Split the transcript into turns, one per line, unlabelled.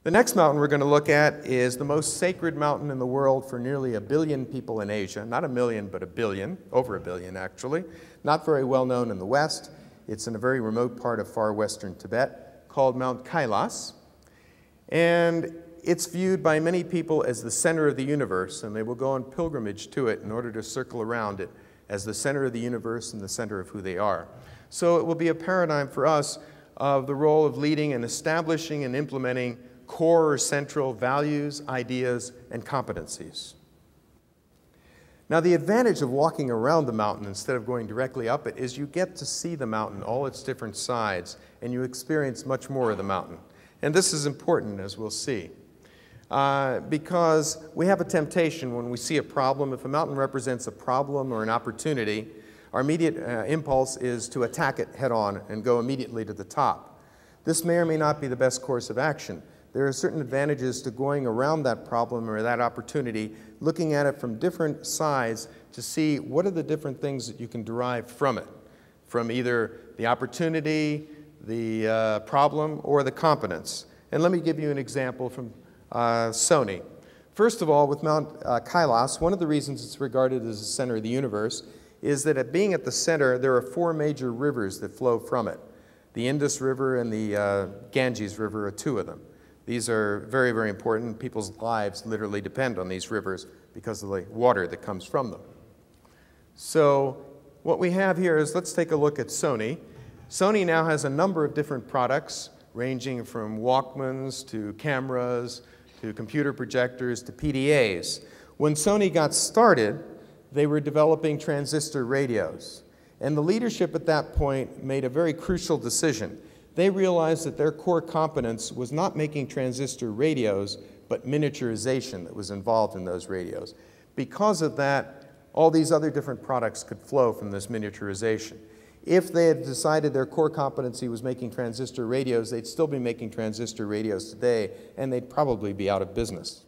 The next mountain we're going to look at is the most sacred mountain in the world for nearly 1 billion people in Asia. Not 1 million, but 1 billion, over 1 billion actually. Not very well known in the West. It's in a very remote part of far western Tibet called Mount Kailas. And it's viewed by many people as the center of the universe, and they will go on pilgrimage to it in order to circle around it as the center of the universe and the center of who they are. So it will be a paradigm for us of the role of leading and establishing and implementing core or central values, ideas, and competencies. Now, the advantage of walking around the mountain instead of going directly up it is you get to see the mountain, all its different sides, and you experience much more of the mountain. And this is important, as we'll see, because we have a temptation when we see a problem. If a mountain represents a problem or an opportunity, our immediate impulse is to attack it head-on and go immediately to the top. This may or may not be the best course of action. There are certain advantages to going around that problem or that opportunity, looking at it from different sides to see what are the different things that you can derive from it, from either the opportunity, the problem, or the competence. And let me give you an example from Sony. First of all, with Mount Kailas, one of the reasons it's regarded as the center of the universe is that being at the center, there are 4 major rivers that flow from it. The Indus River and the Ganges River are 2 of them. These are very, very important. People's lives literally depend on these rivers because of the water that comes from them. So what we have here is, let's take a look at Sony. Sony now has a number of different products, ranging from Walkmans to cameras to computer projectors to PDAs. When Sony got started, they were developing transistor radios. And the leadership at that point made a very crucial decision. They realized that their core competence was not making transistor radios, but miniaturization that was involved in those radios. Because of that, all these other different products could flow from this miniaturization. If they had decided their core competency was making transistor radios, they'd still be making transistor radios today, and they'd probably be out of business.